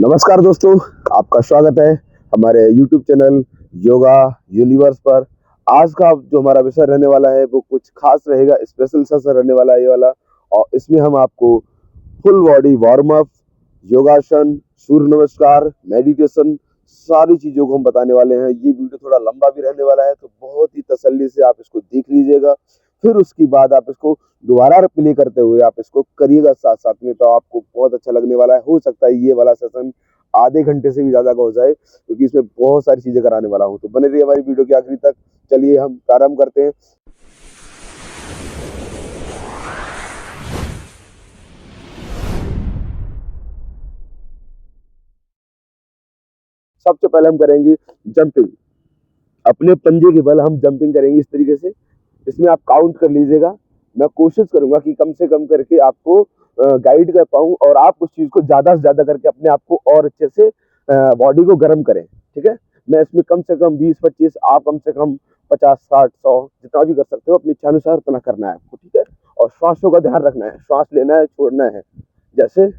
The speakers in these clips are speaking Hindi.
नमस्कार दोस्तों, आपका स्वागत है हमारे YouTube चैनल योगा यूनिवर्स पर। आज का जो हमारा विषय रहने वाला है वो कुछ खास रहेगा, स्पेशल सा रहने वाला है ये वाला। और इसमें हम आपको फुल बॉडी वार्म अप, योगासन, सूर्य नमस्कार, मेडिटेशन, सारी चीज़ों को हम बताने वाले हैं। ये वीडियो थोड़ा लंबा भी रहने वाला है, तो बहुत ही तसल्ली से आप इसको देख लीजिएगा। फिर उसके बाद आप इसको दोबारा प्ले करते हुए आप इसको करिएगा साथ साथ में, तो आपको बहुत अच्छा लगने वाला है। हो सकता है ये वाला सेशन आधे घंटे से भी ज़्यादा का हो जाए, क्योंकि इसमें बहुत सारी चीज़ें कराने वाला हूँ। तो बने रहिए हमारी वीडियो के आखिरी तक। चलिए हम प्रारंभ करते हैं। सबसे पहले हम करेंगे जंपिंग। अपने पंजे के बल हम जंपिंग करेंगे इस तरीके से। इसमें आप काउंट कर लीजिएगा। मैं कोशिश करूंगा कि कम से कम करके आपको गाइड कर पाऊं, और आप उस चीज को ज्यादा से ज्यादा करके अपने आप को और अच्छे से बॉडी को गर्म करें। ठीक है, मैं इसमें कम से कम 20-25, आप कम से कम 50-60-100 जितना भी कर सकते हो, अपनी इच्छा अनुसार उतना करना है आपको। ठीक है, और श्वासों का ध्यान रखना है, श्वास लेना है, छोड़ना है। जैसे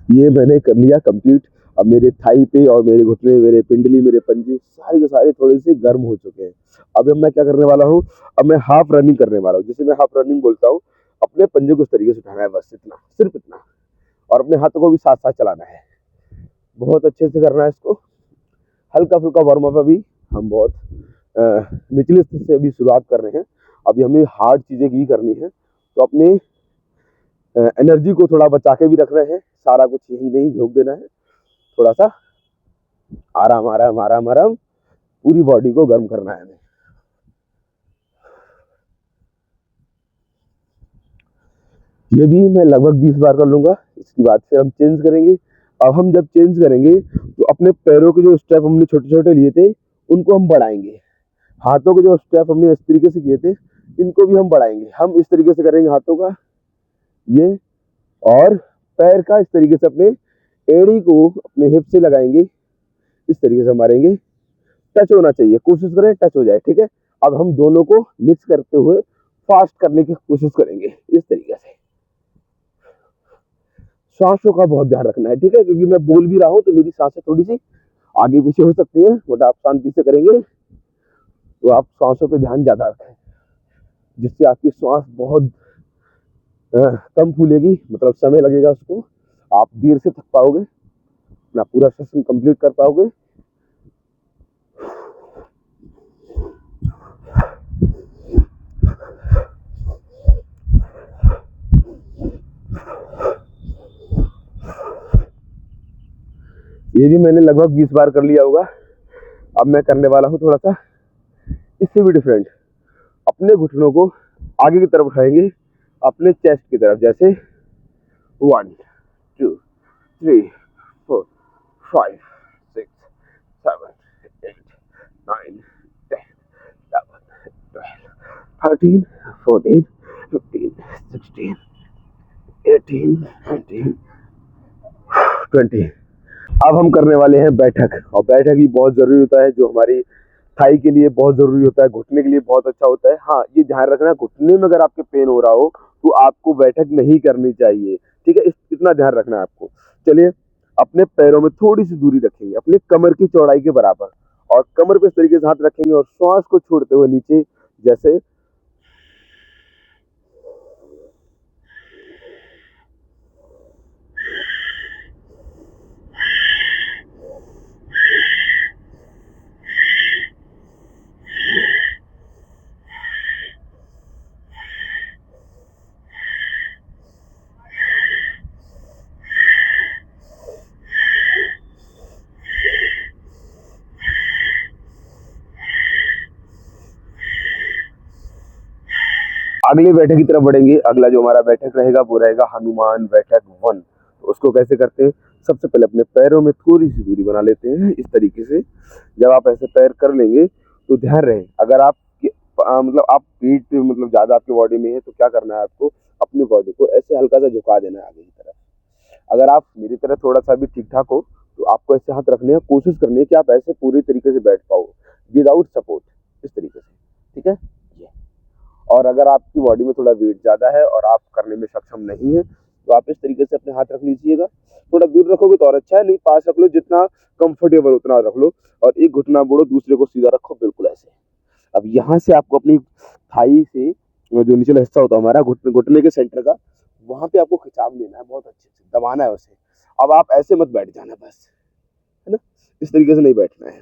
ये मैंने कर लिया कंप्लीट। अब मेरे थाई पे और मेरे घुटने, मेरे पिंडली, मेरे पंजे सारे के सारे थोड़े से गर्म हो चुके हैं। अब मैं क्या करने वाला हूँ, अब मैं हाफ रनिंग करने वाला हूँ। जिसे मैं हाफ रनिंग बोलता हूँ। अपने पंजे को इस तरीके से उठाना है, बस इतना, सिर्फ इतना। और अपने हाथों को भी साथ साथ चलाना है, बहुत अच्छे से करना है इसको। हल्का फुल्का वार्म अप। अभी हम बहुत निचले स्तर से अभी शुरुआत कर रहे हैं। अभी हमें हार्ड चीजें भी करनी है, तो अपने एनर्जी को थोड़ा बचा के भी रख रहे हैं। सारा कुछ यही नहीं झोंक देना है, थोड़ा सा आराम आराम आराम आराम, पूरी बॉडी को गर्म करना है हमें। ये भी मैं लगभग 20 बार कर लूंगा। इसके बाद फिर हम चेंज करेंगे। अब हम जब चेंज करेंगे तो अपने पैरों के जो स्टेप हमने छोटे छोटे लिए थे उनको हम बढ़ाएंगे। हाथों के जो स्टेप हमने इस तरीके से किए थे इनको भी हम बढ़ाएंगे। हम इस तरीके से करेंगे हाथों का ये, और पैर का इस तरीके से अपने एड़ी को अपने हिप से लगाएंगे, इस तरीके से मारेंगे। टच होना चाहिए, कोशिश करें टच हो जाए। ठीक है, अब हम दोनों को मिक्स करते हुए फास्ट करने की कोशिश करेंगे इस तरीके से। सांसों का बहुत ध्यान रखना है, ठीक है, क्योंकि मैं बोल भी रहा हूँ तो मेरी सांसें थोड़ी सी आगे पीछे हो सकती है, बट आप शांति से करेंगे तो आप सांसों पे ध्यान ज्यादा रखें, जिससे आपकी सांस बहुत कम फूलेगी, मतलब समय लगेगा उसको, आप देर से थक पाओगे, अपना पूरा सेशन कंप्लीट कर पाओगे। ये भी मैंने लगभग 20 बार कर लिया होगा। अब मैं करने वाला हूँ थोड़ा सा इससे भी डिफरेंट। अपने घुटनों को आगे की तरफ उठाएंगे, अपने चेस्ट की तरफ। जैसे 1 2 3 4 5 6 7 8 9 10 11 12 13 14 15 16 18 19 20। अब हम करने वाले हैं बैठक, और बैठक भी बहुत जरूरी होता है, जो हमारी थाई के लिए बहुत जरूरी होता है, घुटने के लिए बहुत अच्छा होता है। हाँ, ये ध्यान रखना, घुटने में अगर आपके पेन हो रहा हो तो आपको बैठक नहीं करनी चाहिए। ठीक है, इतना ध्यान रखना है आपको। चलिए, अपने पैरों में थोड़ी सी दूरी रखेंगे, अपने कमर की चौड़ाई के बराबर, और कमर पे इस तरीके से हाथ रखेंगे और श्वास को छोड़ते हुए नीचे, जैसे अगले बैठक की तरफ बढ़ेंगे। अगला जो हमारा बैठक रहेगा वो रहेगा हनुमान बैठक 1। तो उसको कैसे करते हैं, सबसे पहले अपने पैरों में थोड़ी सी दूरी बना लेते हैं इस तरीके से। जब आप ऐसे पैर कर लेंगे तो ध्यान रहे, अगर आप मतलब आप वेट मतलब ज़्यादा आपकी बॉडी में है तो क्या करना है आपको, अपनी बॉडी को ऐसे हल्का सा झुका देना है आगे की तरफ। अगर आप मेरी तरह थोड़ा सा भी ठीक ठाक हो तो आपको ऐसे हाथ रखने हैं, कोशिश करनी है कि आप ऐसे पूरी तरीके से बैठ पाओ विदाउट सपोर्ट, इस तरीके से, ठीक है ये। और अगर आपकी बॉडी में थोड़ा वेट ज़्यादा है और आप करने में सक्षम नहीं है तो आप इस तरीके से अपने हाथ रख लीजिएगा। थोड़ा दूर रखोगे तो और अच्छा है, नहीं पास रख लो, जितना कंफर्टेबल उतना रख लो, और एक घुटना मोड़ो, दूसरे को सीधा रखो, बिल्कुल ऐसे। अब यहाँ से आपको अपनी थाई से जो निचला हिस्सा होता है हमारा घुटने के सेंटर का, वहां पे आपको खिंचाव लेना है, बहुत अच्छे से दबाना है उसे। अब आप ऐसे मत बैठ जाना बस, है ना, इस तरीके से नहीं बैठना है,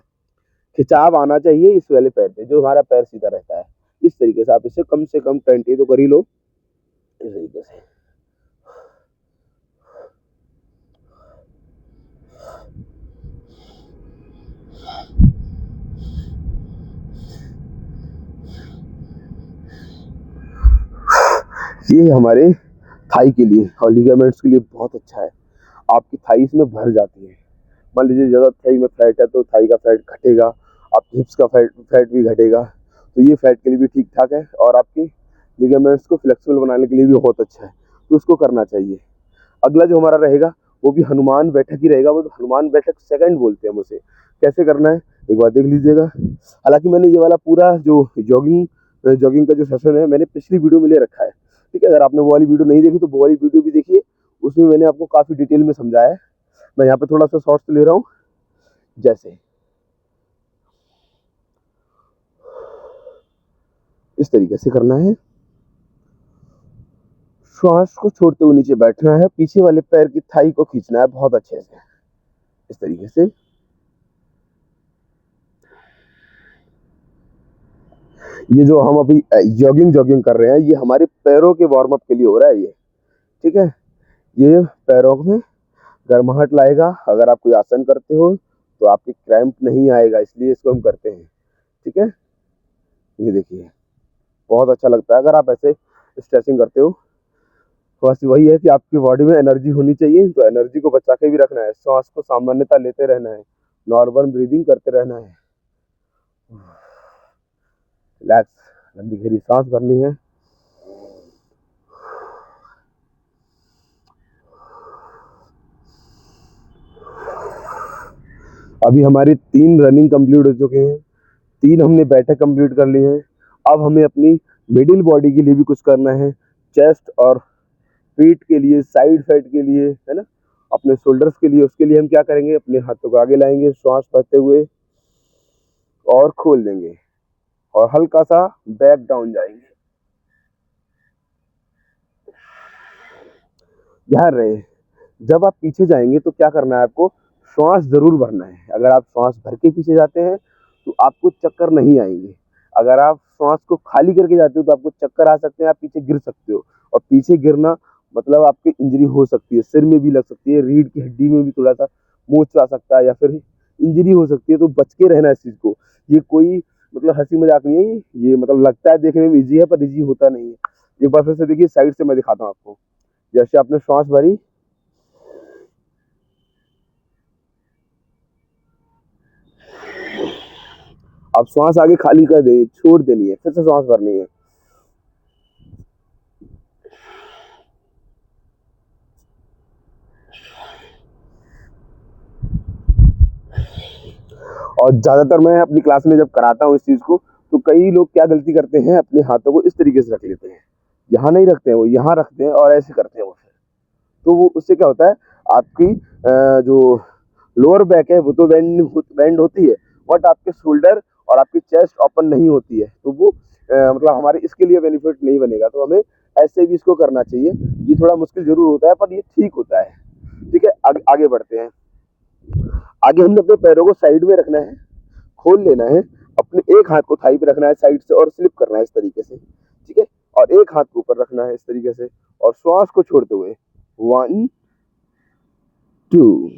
खिंचाव आना चाहिए इस वाले पैर पे जो हमारा पैर सीधा रहता है। इस तरीके से आप इसे कम से कम 20 तो कर ही लो, इस तरीके से। ये हमारे थाई के लिए और लिगामेंट्स के लिए बहुत अच्छा है। आपकी थाई इसमें भर जाती है। मान लीजिए ज़्यादा थाई में फैट है तो थाई का फैट घटेगा, आपकी हिप्स का फैट भी घटेगा, तो ये फैट के लिए भी ठीक ठाक है और आपकी लिगामेंट्स को फ्लेक्सिबल बनाने के लिए भी बहुत अच्छा है, तो उसको करना चाहिए। अगला जो हमारा रहेगा वो भी हनुमान बैठक ही रहेगा, बट हनुमान बैठक सेकंड बोलते हैं हम उसे। कैसे करना है एक बार देख लीजिएगा। हालांकि मैंने ये वाला पूरा जो जॉगिंग का जो सेशन है मैंने पिछली वीडियो में ले रखा है, ठीक है। अगर आपने वो वाली वीडियो नहीं देखी तो वो वाली वीडियो भी देखिए, उसमें मैंने आपको काफ़ी डिटेल में समझाया है। मैं यहाँ पे थोड़ा सा शॉर्ट्स ले रहा हूँ। जैसे इस तरीके से करना है, श्वास को छोड़ते हुए नीचे बैठना है, पीछे वाले पैर की थाई को खींचना है बहुत अच्छे से, इस तरीके से। ये जो हम अभी जॉगिंग कर रहे हैं ये हमारे पैरों के वार्म अप के लिए हो रहा है ये, ठीक है। ये पैरों में गर्माहट लाएगा। अगर आप कोई आसन करते हो तो आपके क्रैम्प नहीं आएगा, इसलिए इसको हम करते हैं, ठीक है। ये देखिए बहुत अच्छा लगता है अगर आप ऐसे स्ट्रेचिंग करते हो। बस वही है कि आपकी बॉडी में एनर्जी होनी चाहिए, तो एनर्जी को बचा के भी रखना है, सांस को सामान्यता लेते रहना है, नॉर्मल ब्रीदिंग करते रहना है, रिलैक्स, लंबी गहरी सांस भरनी है। अभी हमारी 3 रनिंग कंप्लीट हो चुके हैं, 3 हमने बैठक कंप्लीट कर ली हैं। अब हमें अपनी मिडिल बॉडी के लिए भी कुछ करना है, चेस्ट और पीठ के लिए, साइड फैट के लिए, है ना, अपने शोल्डर्स के लिए। उसके लिए हम क्या करेंगे, अपने हाथों को आगे लाएंगे, श्वास भरते हुए और खोल देंगे और हल्का सा बैक डाउन जाएंगे। ध्यान रहे जब आप पीछे जाएंगे तो क्या करना है आपको, श्वास जरूर भरना है। अगर आप श्वास भर के पीछे जाते हैं तो आपको चक्कर नहीं आएंगे। अगर आप श्वास को खाली करके जाते हो तो आपको चक्कर आ सकते हैं, आप पीछे गिर सकते हो, और पीछे गिरना मतलब आपकी इंजरी हो सकती है, सिर में भी लग सकती है, रीढ़ की हड्डी में भी थोड़ा सा मोच आ सकता है या फिर इंजरी हो सकती है, तो बच के रहना इस चीज को। ये कोई मतलब हंसी मजाक नहीं है, ये मतलब लगता है देखने में इजी है पर इजी होता नहीं है। एक बार फिर से देखिए, साइड से मैं दिखाता हूँ आपको। जैसे आपने श्वास भरी, अब श्वास आगे खाली कर देनी, छोड़ देनी है, फिर से श्वास भरनी है। और ज्यादातर मैं अपनी क्लास में जब कराता हूँ इस चीज को, तो कई लोग क्या गलती करते हैं, अपने हाथों को इस तरीके से रख लेते हैं, यहाँ नहीं रखते हैं, वो यहाँ रखते हैं और ऐसे करते हैं वो। फिर तो वो उससे क्या होता है, आपकी जो लोअर बैक है वो तो बेंड होती है, बट आपके शोल्डर और आपकी चेस्ट ओपन नहीं होती है, तो वो मतलब हमारे इसके लिए बेनिफिट नहीं बनेगा। तो हमें ऐसे भी इसको करना चाहिए। ये थोड़ा मुश्किल जरूर होता है पर ये ठीक होता है, ठीक है। आगे बढ़ते हैं। आगे हमने अपने पैरों को साइड में रखना है, खोल लेना है, अपने एक हाथ को थाई पे रखना है साइड से और स्लिप करना है इस तरीके से, ठीक है। और एक हाथ को ऊपर रखना है इस तरीके से और श्वास को छोड़ते हुए 1 2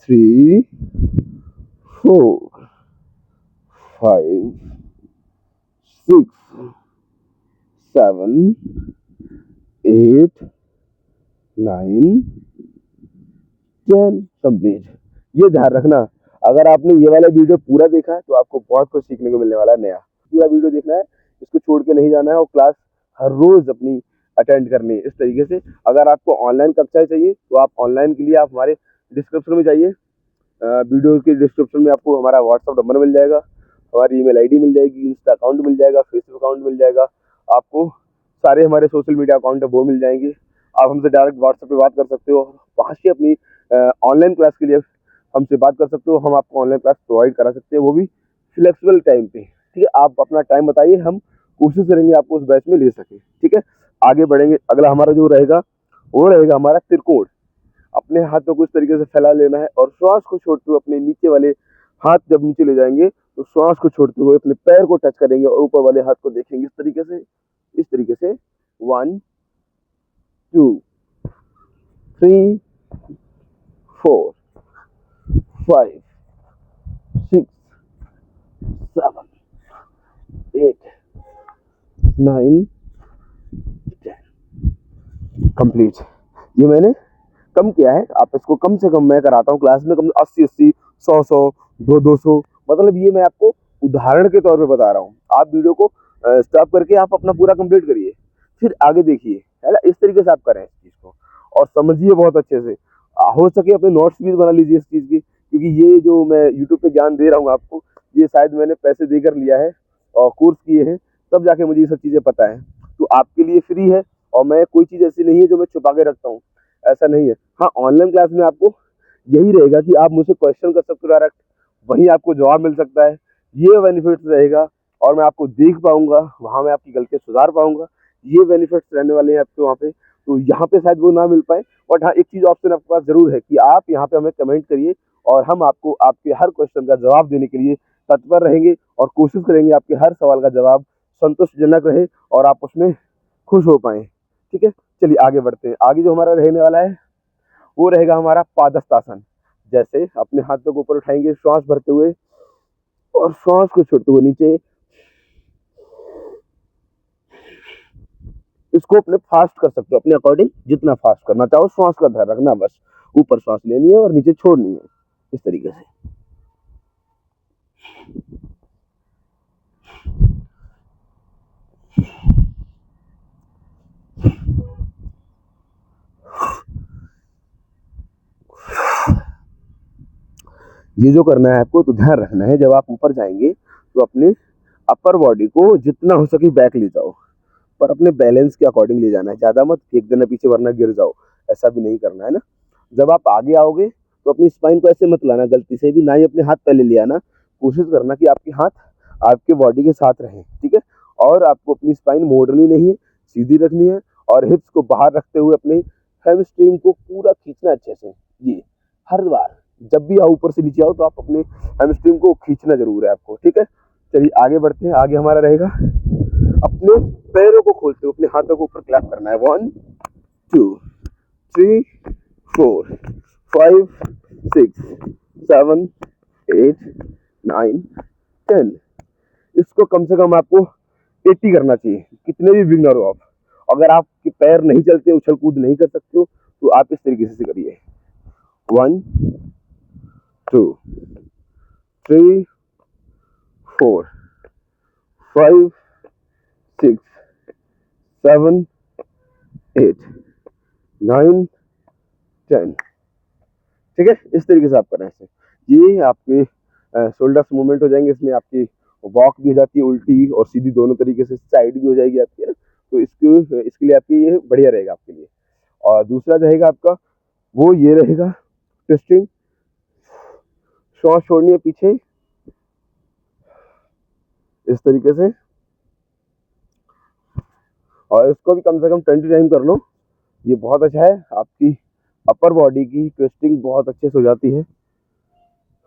3 4 5 6 7 8 9 10 कंप्लीट। ये ध्यान रखना, अगर आपने ये वाला वीडियो पूरा देखा है तो आपको बहुत कुछ सीखने को मिलने वाला है नया। पूरा वीडियो देखना है, इसको छोड़ के नहीं जाना है और क्लास हर रोज अपनी अटेंड करनी है। इस तरीके से अगर आपको ऑनलाइन कक्षाएं चाहिए तो आप ऑनलाइन के लिए आप हमारे डिस्क्रिप्शन में जाइए। वीडियो के डिस्क्रिप्शन में आपको हमारा व्हाट्सअप नंबर मिल जाएगा, हमारी ईमेल आईडी मिल जाएगी, इंस्टा अकाउंट मिल जाएगा, फेसबुक अकाउंट मिल जाएगा, आपको सारे हमारे सोशल मीडिया अकाउंट है वो मिल जाएंगे। आप हमसे डायरेक्ट व्हाट्सएप पे बात कर सकते हो, वहाँ से अपनी ऑनलाइन क्लास के लिए हमसे बात कर सकते हो। हम आपको ऑनलाइन क्लास प्रोवाइड करा सकते हैं, वो भी फ्लेक्सिबल टाइम पे। ठीक है, आप अपना टाइम बताइए, हम कोशिश करेंगे आपको उस बैच में ले सके। ठीक है, आगे बढ़ेंगे। अगला हमारा जो रहेगा वो रहेगा हमारा त्रिकोण। अपने हाथों को इस तरीके से फैला लेना है और श्वास को छोड़ते हुए अपने नीचे वाले हाथ जब नीचे ले जाएंगे तो श्वास को छोड़ते हुए अपने पैर को टच करेंगे और ऊपर वाले हाथ को देखेंगे इस तरीके से। 1 2 3 4 5 6 7 8 9 10 कंप्लीट। ये मैंने कम किया है, आप इसको कम से कम मैं कराता हूँ क्लास में कम 80-80 100-100 200-200, मतलब ये मैं आपको उदाहरण के तौर पे बता रहा हूँ। आप वीडियो को स्टॉप करके आप अपना पूरा कंप्लीट करिए, फिर आगे देखिए, है ना। इस तरीके से आप करें इस चीज़ को और समझिए बहुत अच्छे से। हो सके अपने नोट्स भी बना लीजिए इस चीज़ की, क्योंकि ये जो मैं यूट्यूब पे ज्ञान दे रहा हूँ आपको, ये शायद मैंने पैसे देकर लिया है और कोर्स किए हैं, तब जाके मुझे ये सब चीज़ें पता है। तो आपके लिए फ्री है और मैं कोई चीज़ ऐसी नहीं है जो मैं छुपा के रखता हूँ, ऐसा नहीं है। हाँ, ऑनलाइन क्लास में आपको यही रहेगा कि आप मुझसे क्वेश्चन कर सकते हो डायरेक्ट, वहीं आपको जवाब मिल सकता है, ये बेनिफिट्स रहेगा और मैं आपको देख पाऊंगा, वहाँ मैं आपकी गलतियाँ सुधार पाऊंगा, ये बेनिफिट्स रहने वाले हैं आपके वहाँ पे। तो यहाँ पे शायद वो ना मिल पाए, बट हाँ एक चीज़ ऑप्शन आपके पास जरूर है कि आप यहाँ पे हमें कमेंट करिए और हम आपको आपके हर क्वेश्चन का जवाब देने के लिए तत्पर रहेंगे और कोशिश करेंगे आपके हर सवाल का जवाब संतोषजनक रहे और आप उसमें खुश हो पाएँ। ठीक है, चलिए आगे बढ़ते हैं। आगे जो हमारा रहने वाला है वो रहेगा हमारा पादहस्तासन। जैसे अपने हाथों को ऊपर उठाएंगे श्वास भरते हुए और श्वास को छोड़ते हुए नीचे। इसको अपने फास्ट कर सकते हो, अपने अकॉर्डिंग जितना फास्ट करना चाहो, श्वास का ध्यान रखना, बस ऊपर श्वास लेनी है और नीचे छोड़नी है इस तरीके से। ये जो करना है आपको, तो ध्यान रखना है जब आप ऊपर जाएंगे तो अपने अपर बॉडी को जितना हो सके बैक ले जाओ, पर अपने बैलेंस के अकॉर्डिंग ले जाना है, ज़्यादा मत फेंक देना पीछे वरना गिर जाओ, ऐसा भी नहीं करना है ना। जब आप आगे आओगे तो अपनी स्पाइन को ऐसे मत लाना गलती से भी, ना ही अपने हाथ पहले ले आना। कोशिश करना कि आपके हाथ आपके बॉडी के साथ रहें। ठीक है, और आपको अपनी स्पाइन मोड़नी नहीं है, सीधी रखनी है और हिप्स को बाहर रखते हुए अपने हैमस्ट्रिंग को पूरा खींचना अच्छे से। ये हर बार जब भी आप ऊपर से नीचे आओ तो आप अपने हैमस्ट्रिंग को खींचना जरूर है आपको। ठीक है, चलिए आगे बढ़ते हैं। आगे हमारा रहेगा अपने पैरों को खोलते हुए अपने हाथों को ऊपर क्लैप करना है। 1 2 3 4 5 6 7 8 9 10। इसको कम से कम आपको 80 करना चाहिए, कितने भी बिगनर हो आप। अगर आपके पैर नहीं चलते, उछल कूद नहीं कर सकते हो, तो आप इस तरीके से करिए। 1 2 3 4 5 6 7 8 9 10। ठीक है, इस तरीके से आप करना है। ये आपके शोल्डर्स मूवमेंट हो जाएंगे, इसमें आपकी वॉक भी हो जाती है उल्टी और सीधी दोनों तरीके से, साइड भी हो जाएगी आपकी ना। तो इसके लिए आपके ये बढ़िया रहेगा आपके लिए। और दूसरा रहेगा आपका वो ये रहेगा ट्विस्टिंग। श्वास छोड़नी है पीछे इस तरीके से और इसको भी कम से कम 20 टाइम कर लो। ये बहुत अच्छा है, आपकी अपर बॉडी की ट्विस्टिंग बहुत अच्छे से हो जाती है।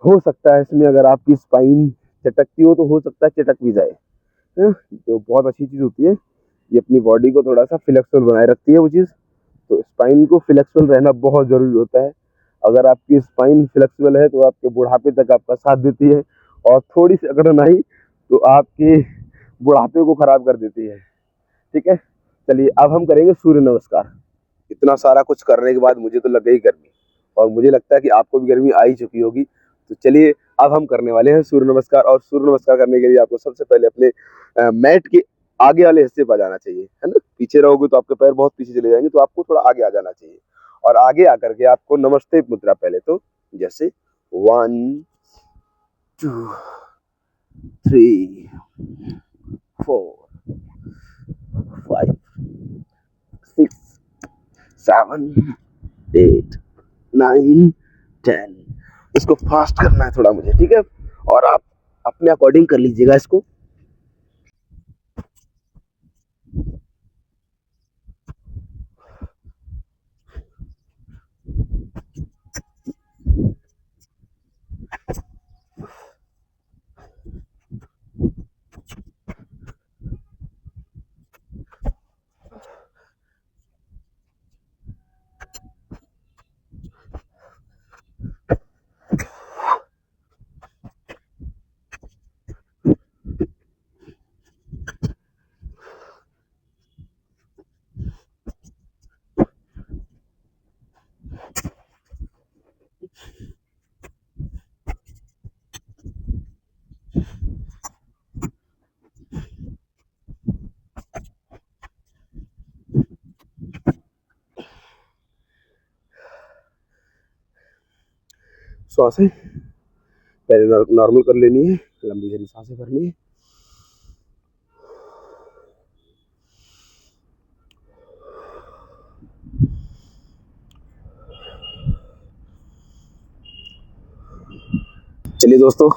हो सकता है इसमें अगर आपकी स्पाइन चटकती हो तो हो सकता है चटक भी जाए, तो बहुत अच्छी चीज़ होती है। ये अपनी बॉडी को थोड़ा सा फ्लेक्सिबल बनाए रखती है वो चीज़। तो स्पाइन को फ्लेक्सिबल रहना बहुत ज़रूरी होता है। अगर आपकी स्पाइन फ्लेक्सिबल है तो आपके बुढ़ापे तक आपका साथ देती है, और थोड़ी सी अगर नहीं तो आपके बुढ़ापे को खराब कर देती है। ठीक है, चलिए अब हम करेंगे सूर्य नमस्कार। इतना सारा कुछ करने के बाद मुझे तो लग गई गर्मी, और मुझे लगता है कि आपको भी गर्मी आ ही चुकी होगी। तो चलिए अब हम करने वाले हैं सूर्य नमस्कार। और सूर्य नमस्कार करने के लिए आपको सबसे पहले अपने मैट के आगे वाले हिस्से पर जाना चाहिए, है ना। पीछे रहोगे तो आपके पैर बहुत पीछे चले जाएंगे, तो आपको थोड़ा आगे आ जाना चाहिए। और आगे आकर के आपको नमस्ते मुद्रा, पहले तो जैसे 1 2 3 4 5 6 7 8 9 10। इसको फास्ट करना है थोड़ा मुझे, ठीक है। और आप अपने अकॉर्डिंग कर लीजिएगा इसको। सांसें पहले नॉर्मल कर लेनी है, लंबी गहरी सांसें भरनी है। चलिए दोस्तों,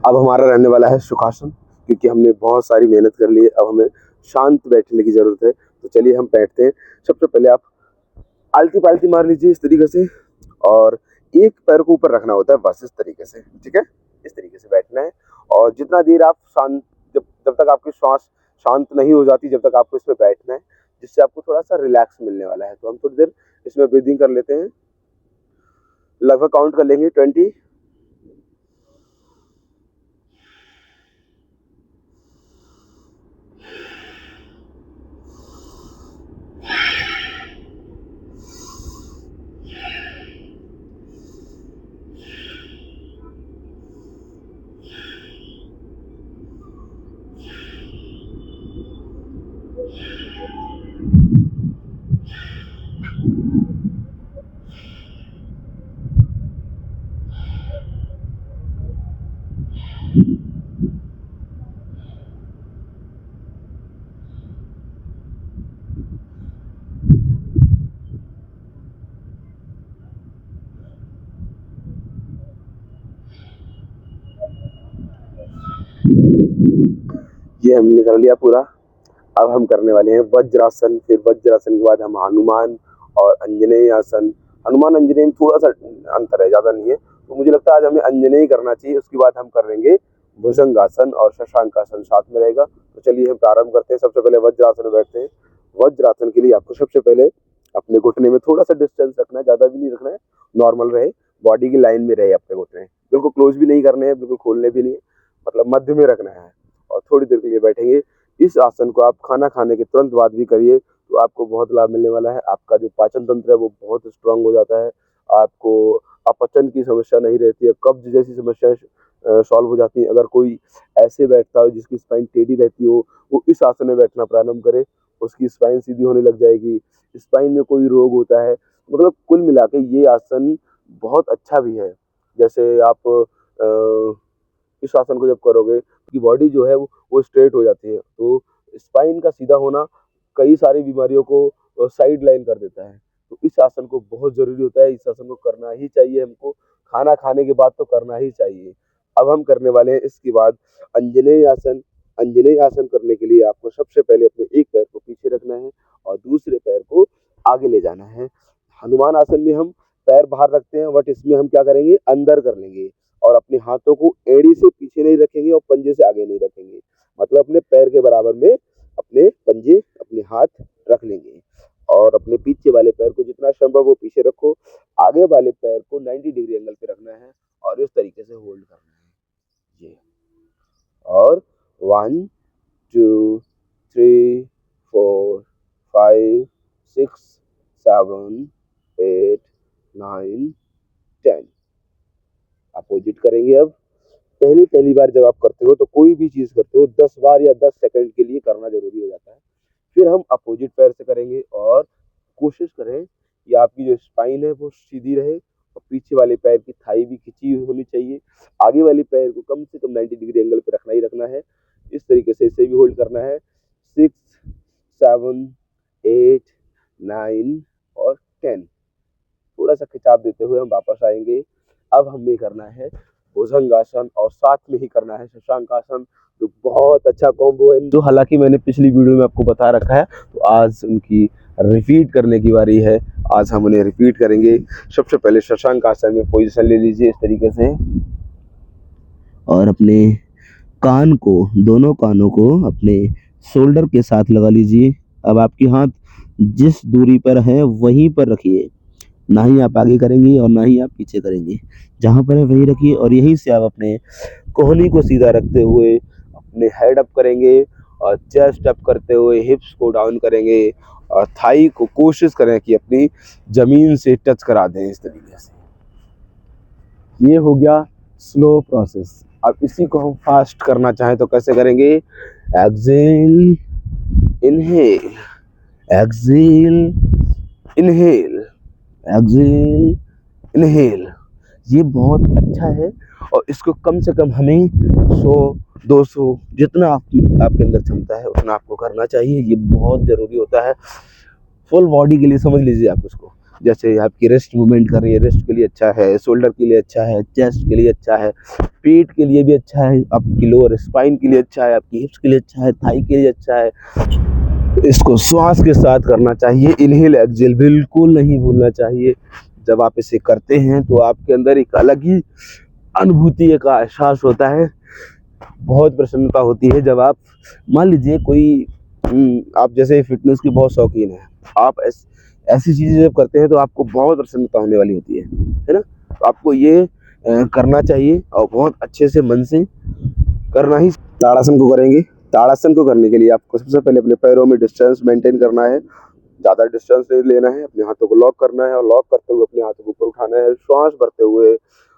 अब हमारा रहने वाला है सुखासन, क्योंकि हमने बहुत सारी मेहनत कर ली है। अब हमें शांत बैठने की जरूरत है। तो चलिए हम बैठते हैं। सबसे पहले आप आलती पालती मार लीजिए इस तरीके से, और एक पैर को ऊपर रखना होता है, बस इस तरीके से, ठीक है। इस तरीके से बैठना है। और जितना देर आप शांत, जब जब तक आपकी श्वास शांत नहीं हो जाती, जब तक आपको इसमें बैठना है, जिससे आपको थोड़ा सा रिलैक्स मिलने वाला है। तो हम थोड़ी देर इसमें ब्रीदिंग कर लेते हैं। लगभग काउंट कर लेंगे 20। ये हमने कर लिया पूरा। अब हम करने वाले हैं वज्रासन। फिर वज्रासन के बाद हम हनुमान और अंजनेय आसन। हनुमान अंजनेय में थोड़ा सा अंतर है, ज्यादा नहीं है। तो मुझे लगता है आज हमें अंजनेय करना चाहिए। उसके बाद हम करेंगे भुजंगासन और शशांकासन साथ में रहेगा। तो चलिए हम प्रारंभ करते हैं। सबसे पहले वज्रासन में बैठते हैं। वज्रासन के लिए आपको सबसे पहले अपने घुटने में थोड़ा सा डिस्टेंस रखना है, ज्यादा भी नहीं रखना है, नॉर्मल रहे, बॉडी की लाइन में रहे अपने घुटने। बिल्कुल क्लोज भी नहीं करने हैं, बिल्कुल खोलने भी नहीं है, मतलब मध्य में रखना है। और थोड़ी देर के लिए बैठेंगे। इस आसन को आप खाना खाने के तुरंत बाद भी करिए, तो आपको बहुत लाभ मिलने वाला है। आपका जो पाचन तंत्र है वो बहुत स्ट्रांग हो जाता है। आपको अपचन की समस्या नहीं रहती है, कब्ज जैसी समस्या सॉल्व हो जाती है। अगर कोई ऐसे बैठता हो जिसकी स्पाइन टेढ़ी रहती हो, वो इस आसन में बैठना प्रारंभ करे, उसकी स्पाइन सीधी होने लग जाएगी। स्पाइन में कोई रोग होता है, मतलब कुल मिला के ये आसन बहुत अच्छा भी है। जैसे आप इस आसन को जब करोगे, की बॉडी जो है वो स्ट्रेट हो जाती है। तो स्पाइन का सीधा होना कई सारी बीमारियों को साइड लाइन कर देता है। तो इस आसन को बहुत जरूरी होता है। इस आसन को करना ही चाहिए हमको, खाना खाने के बाद तो करना ही चाहिए। अब हम करने वाले हैं इसके बाद अंजनेय आसन। अंजनेय आसन करने के लिए आपको सबसे पहले अपने एक पैर को पीछे रखना है और दूसरे पैर को आगे ले जाना है। हनुमान आसन में हम पैर बाहर रखते हैं, बट इसमें हम क्या करेंगे, अंदर कर लेंगे। और अपने हाथों को एड़ी से पीछे नहीं रखेंगे और पंजे से आगे नहीं रखेंगे। मतलब अपने पैर के बराबर में अपने पंजे, अपने हाथ रख लेंगे। और अपने पीछे वाले पैर को जितना संभव हो पीछे रखो। आगे वाले पैर को 90 डिग्री एंगल पे रखना है और इस तरीके से होल्ड करना है ये। और 1 2 3 4 5 6 7 8 9 10। अपोजिट करेंगे अब। पहली पहली बार जब आप करते हो तो कोई भी चीज करते हो 10 बार या 10 सेकंड के लिए करना जरूरी हो जाता है। फिर हम अपोजिट पैर से करेंगे और कोशिश करें कि आपकी जो स्पाइन है वो सीधी रहे और पीछे वाले पैर की थाई भी खिंची हुई होनी चाहिए। आगे वाले पैर को कम से कम 90 डिग्री एंगल पे रखना ही रखना है। इस तरीके से इसे भी होल्ड करना है। 6, 7, 8, 9 और 10। थोड़ा सा खिंचाव देते हुए हम वापस आएंगे। अब हमें करना है भुजंगासन और साथ में ही करना है शशांकासन, जो बहुत अच्छा कॉम्बो है, जो हालांकि मैंने पिछली वीडियो में आपको बता रखा है। तो आज उनकी रिपीट करने की बारी है। आज हम उन्हें रिपीट करेंगे। सबसे पहले शशांकासन में पोजीशन ले लीजिए इस तरीके से और अपने कान को, दोनों कानों को अपने शोल्डर के साथ लगा लीजिए। अब आपके हाथ जिस दूरी पर है वहीं पर रखिए, ना ही आप आगे करेंगे और ना ही आप पीछे करेंगे। जहाँ पर है वहीं रखिए और यहीं से आप अपने कोहनी को सीधा रखते हुए अपने हेड अप करेंगे और चेस्ट अप करते हुए हिप्स को डाउन करेंगे और थाई को कोशिश करें कि अपनी जमीन से टच करा दें इस तरीके से। ये हो गया स्लो प्रोसेस। अब इसी को हम फास्ट करना चाहें तो कैसे करेंगे? Exhale, inhale, exhale, inhale, exhale, inhale. ये बहुत अच्छा है और इसको कम से कम हमें 100-200 जितना आपके अंदर क्षमता है उतना आपको करना चाहिए। ये बहुत ज़रूरी होता है फुल बॉडी के लिए, समझ लीजिए आप इसको। जैसे आपकी रिस्ट मूवमेंट कर रही है, रिस्ट के लिए अच्छा है, शोल्डर के लिए अच्छा है, चेस्ट के लिए अच्छा है, पेट के लिए भी अच्छा है, आपकी लोअर स्पाइन के लिए अच्छा है, आपकी हिप्स के लिए अच्छा है, थाई के लिए अच्छा है। इसको श्वास के साथ करना चाहिए। इनहेल एक्सेल बिल्कुल नहीं भूलना चाहिए। जब आप इसे करते हैं तो आपके अंदर एक अलग ही अनुभूति का एहसास होता है। बहुत प्रसन्नता होती है जब आप, मान लीजिए कोई आप जैसे फिटनेस की बहुत शौकीन है, आप ऐसी चीजें जब करते हैं तो आपको बहुत प्रसन्नता होने वाली होती है ना। तो आपको ये करना चाहिए और बहुत अच्छे से मन से करना ही। ताड़ासन को करेंगे। ताड़ासन को करने के लिए आपको सबसे पहले अपने पैरों में डिस्टेंस मेंटेन करना है, ज़्यादा डिस्टेंस नहीं लेना है। अपने हाथों को लॉक करना है और लॉक करते हुए अपने हाथों को ऊपर उठाना है। श्वास भरते हुए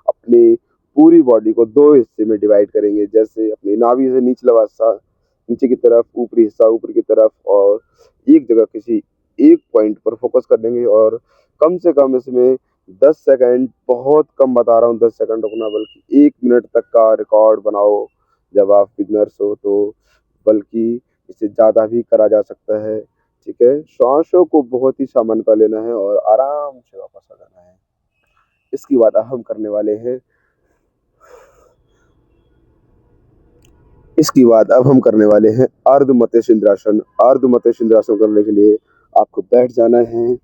अपनी पूरी बॉडी को 2 हिस्से में डिवाइड करेंगे। जैसे अपनी नाभि से निचला हिस्सा नीचे की तरफ, ऊपरी हिस्सा ऊपर की तरफ, और एक जगह किसी एक पॉइंट पर फोकस कर देंगे। और कम से कम इसमें 10 सेकंड, बहुत कम बता रहा हूँ 10 सेकंड रुकना, बल्कि 1 मिनट तक का रिकॉर्ड बनाओ जब आप बिगनर्स हो तो, बल्कि इससे ज़्यादा भी करा जा सकता है। ठीक है, श्वासों को बहुत ही सामान्यता लेना है और आराम से वापस आ जाना है। इसके बाद अब हम करने वाले हैं अर्ध मध्य सिंद्रासन। अर्ध मध्य सिंद्रासन करने के लिए आपको बैठ जाना है,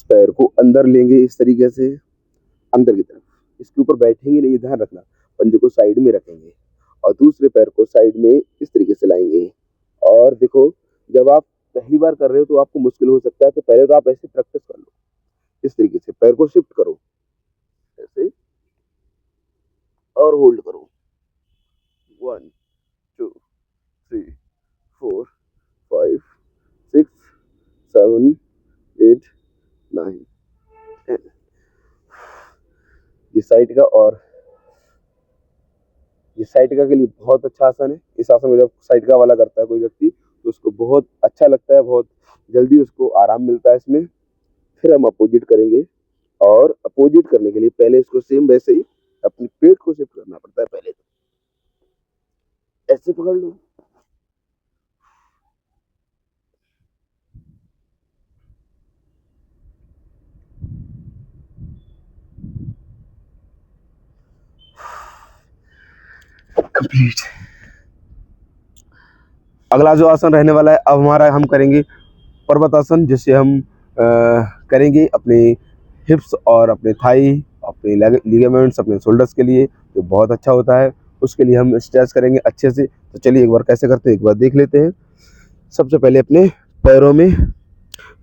पैर को अंदर लेंगे इस तरीके से, अंदर की तरफ। इसके ऊपर बैठेंगे नहीं, ध्यान रखना, पंजे को साइड में रखेंगे और दूसरे पैर को साइड में इस तरीके से लाएंगे। और देखो, जब आप पहली बार कर रहे हो तो आपको मुश्किल हो सकता है, तो पहले तो आप ऐसे प्रैक्टिस कर लो। इस तरीके से पैर को शिफ्ट करो ऐसे और होल्ड करो। 1, 2, 3, 4, 5, 6, 7, 8, 9, 10। इस साइड का और इस साइड का के लिए बहुत अच्छा आसन है। इस आसन में जब साइड का वाला करता है कोई व्यक्ति तो उसको बहुत अच्छा लगता है, बहुत जल्दी उसको आराम मिलता है इसमें। फिर हम अपोजिट करेंगे और अपोजिट करने के लिए पहले इसको सेम वैसे ही अपने पेट को शिफ्ट करना पड़ता है। पहले तो ऐसे पकड़ लो, कंप्लीट। अगला जो आसन रहने वाला है अब हमारा, हम करेंगे पर्वतासन, जिससे हम करेंगे अपने हिप्स और अपने थाई, अपने लिगामेंट्स, अपने शोल्डर्स के लिए, जो बहुत अच्छा होता है। उसके लिए हम स्ट्रेच करेंगे अच्छे से। तो चलिए एक बार कैसे करते हैं एक बार देख लेते हैं। सबसे पहले अपने पैरों में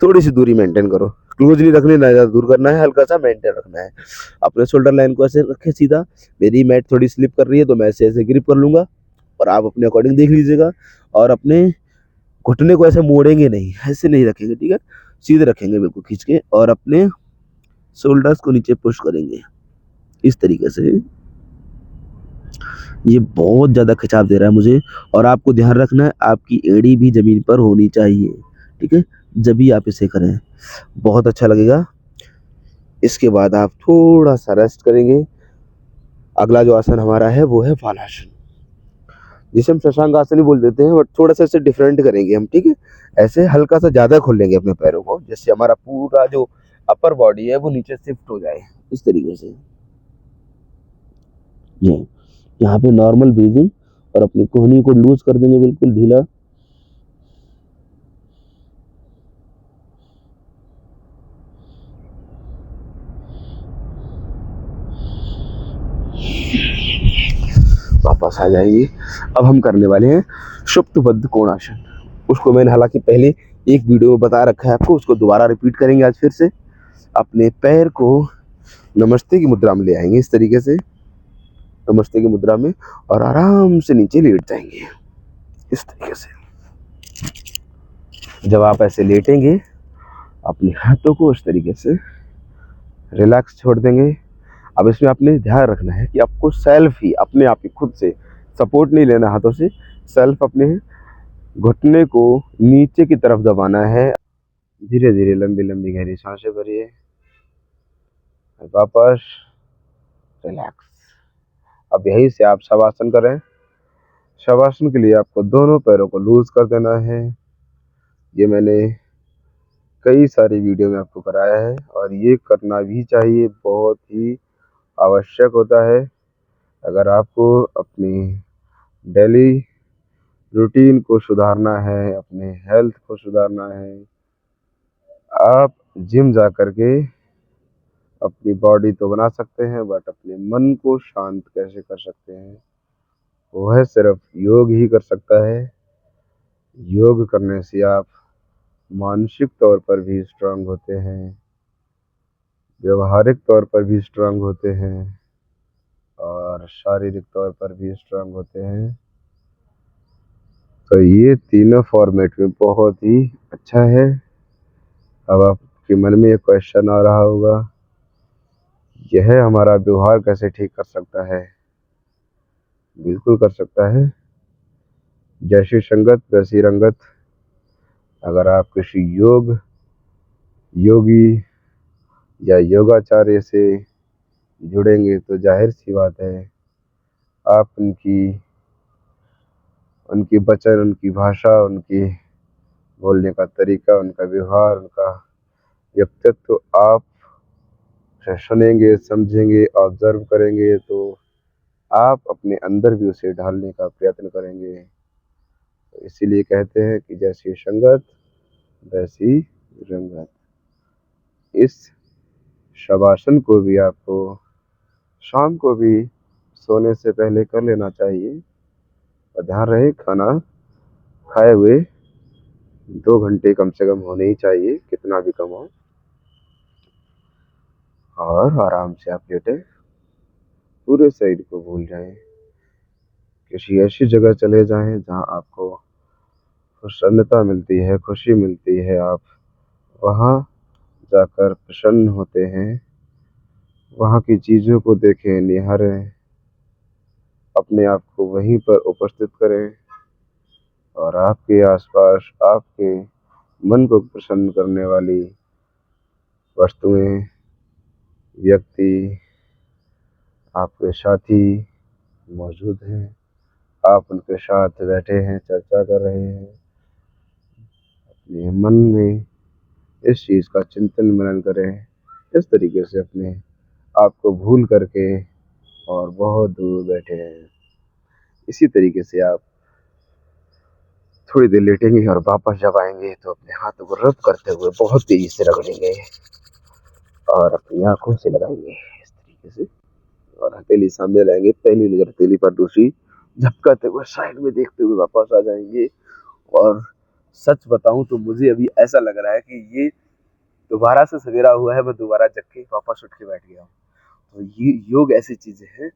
थोड़ी सी दूरी मेंटेन करो, क्लोज नहीं रखनी, ना ज़्यादा दूर करना है, हल्का सा मेंटेन रखना है। अपने शोल्डर लाइन को ऐसे रखें सीधा। मेरी मैट थोड़ी स्लिप कर रही है तो मैं ऐसे ग्रिप कर लूँगा और आप अपने अकॉर्डिंग देख लीजिएगा। और अपने घुटने को ऐसे मोड़ेंगे नहीं, ऐसे नहीं रखेंगे, ठीक है, सीधे रखेंगे बिल्कुल खींच के, और अपने शोल्डर्स को नीचे पुश करेंगे इस तरीके से। ये बहुत ज़्यादा खिंचाव दे रहा है मुझे, और आपको ध्यान रखना है आपकी एड़ी भी ज़मीन पर होनी चाहिए, ठीक है? जब भी आप इसे करें, बहुत अच्छा लगेगा। इसके बाद आप थोड़ा-सा रेस्ट करेंगे। अगला जो आसन हमारा है वो है बालासन, जिसे हम शशांक आसन ही बोल देते हैं, बट थोड़ा-सा इसे डिफरेंट करेंगे हम, ठीक है? ऐसे हल्का-सा ज़्यादा खोल लेंगे अपने पैरों को, जिससे हमारा पूरा जो अपर बॉडी है वो नीचे शिफ्ट हो जाए, इस तरीके से। जी, यहाँ पे नॉर्मल ब्रीदिंग, और अपनी कोहनी को लूज़ कर देंगे बिल्कुल ढीला। वापस आ जाएंगे। अब हम करने वाले हैं सुप्तबद्ध कोणासन। उसको मैंने हालांकि पहले एक वीडियो में बता रखा है आपको, उसको दोबारा रिपीट करेंगे आज फिर से। अपने पैर को नमस्ते की मुद्रा में ले आएंगे, इस तरीके से नमस्ते की मुद्रा में, और आराम से नीचे लेट जाएंगे इस तरीके से। जब आप ऐसे लेटेंगे, अपने हाथों को इस तरीके से रिलैक्स छोड़ देंगे। अब इसमें आपने ध्यान रखना है कि आपको सेल्फ ही अपने आप ही खुद से सपोर्ट नहीं लेना हाथों से, सेल्फ अपने घुटने को नीचे की तरफ दबाना है। धीरे धीरे लंबी लंबी गहरी सांसें भरिए, वापस रिलैक्स। अब यही से आप शवासन करें। शवासन के लिए आपको दोनों पैरों को लूज कर देना है। ये मैंने कई सारी वीडियो में आपको कराया है, और ये करना भी चाहिए, बहुत ही आवश्यक होता है। अगर आपको अपनी डेली रूटीन को सुधारना है, अपने हेल्थ को सुधारना है, आप जिम जा कर के अपनी बॉडी तो बना सकते हैं, बट अपने मन को शांत कैसे कर सकते हैं, वह सिर्फ योग ही कर सकता है। योग करने से आप मानसिक तौर पर भी स्ट्रांग होते हैं, व्यवहारिक तौर पर भी स्ट्रांग होते हैं, और शारीरिक तौर पर भी स्ट्रांग होते हैं। तो ये तीनों फॉर्मेट में बहुत ही अच्छा है। अब आपके मन में एक क्वेश्चन आ रहा होगा, यह हमारा व्यवहार कैसे ठीक कर सकता है? बिल्कुल कर सकता है। जैसी संगत वैसी रंगत। अगर आप किसी योगी या योगाचार्य से जुड़ेंगे तो जाहिर सी बात है आप उनकी वचन, उनकी भाषा, उनकी बोलने का तरीका, उनका व्यवहार, उनका व्यक्तित्व आप सुनेंगे, समझेंगे, ऑब्जर्व करेंगे, तो आप अपने अंदर भी उसे ढालने का प्रयत्न करेंगे। तो इसीलिए कहते हैं कि जैसी संगत वैसी रंगत। इस शवासन को भी आपको शाम को भी सोने से पहले कर लेना चाहिए, और ध्यान रहे खाना खाए हुए 2 घंटे कम से कम होने ही चाहिए, कितना भी कम हो। और आराम से आप लेटे पूरे शरीर को भूल जाएं। किसी ऐसी जगह चले जाएं जहां आपको प्रसन्नता मिलती है, खुशी मिलती है, आप वहां जाकर प्रसन्न होते हैं। वहां की चीज़ों को देखें, निहारें, अपने आप को वहीं पर उपस्थित करें, और आपके आसपास आपके मन को प्रसन्न करने वाली वस्तुएं, व्यक्ति, आपके साथी मौजूद हैं। आप उनके साथ बैठे हैं, चर्चा कर रहे हैं। अपने मन में इस चीज़ का चिंतन मनन करें, इस तरीके से अपने आप को भूल करके और बहुत दूर बैठे हैं। इसी तरीके से आप थोड़ी देर लेटेंगे, और वापस जब आएंगे तो अपने हाथों को रब करते हुए बहुत तेजी से रगड़ेंगे, और अपनी आंखों से लगाएंगे इस तरीके से, और हथेली सामने लाएंगे, पहली नजर हथेली पर, दूसरी झपकाते हुए साइड में देखते हुए वापस आ जाएंगे। और सच बताऊं तो मुझे अभी ऐसा लग रहा है कि ये दोबारा से सवेरा हुआ है, मैं दोबारा जग के वापस उठ के बैठ गया हूँ। तो ये योग ऐसी चीजें हैं,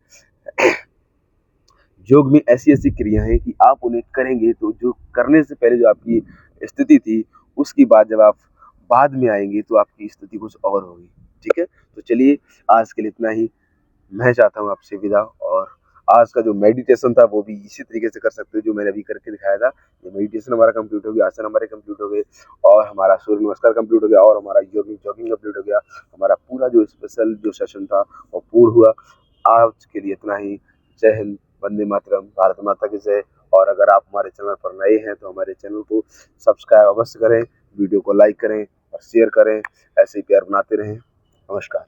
योग में ऐसी ऐसी क्रियाएं हैं कि आप उन्हें करेंगे तो जो करने से पहले जो आपकी स्थिति थी, उसकी बात जब आप बाद में आएंगे तो आपकी स्थिति कुछ और होगी। ठीक है, तो चलिए आज के लिए इतना ही। मैं चाहता हूँ आपसे विदा, और आज का जो मेडिटेशन था वो भी इसी तरीके से कर सकते हो जो मैंने अभी करके दिखाया था। ये मेडिटेशन हमारा कंप्लीट हो गया, आसन हमारे कंप्लीट हो गए, और हमारा सूर्य नमस्कार कंप्लीट हो गया, और हमारा जॉगिंग कंप्लीट हो गया। हमारा पूरा जो स्पेशल जो सेशन था वो पूर्ण हुआ। आज के लिए इतना ही। जय हिंद, वंदे मातरम, भारत माता की जय। और अगर आप हमारे चैनल पर नए हैं तो हमारे चैनल को सब्सक्राइब अवश्य करें, वीडियो को लाइक करें और शेयर करें। ऐसे ही प्यार बनाते रहें। नमस्कार।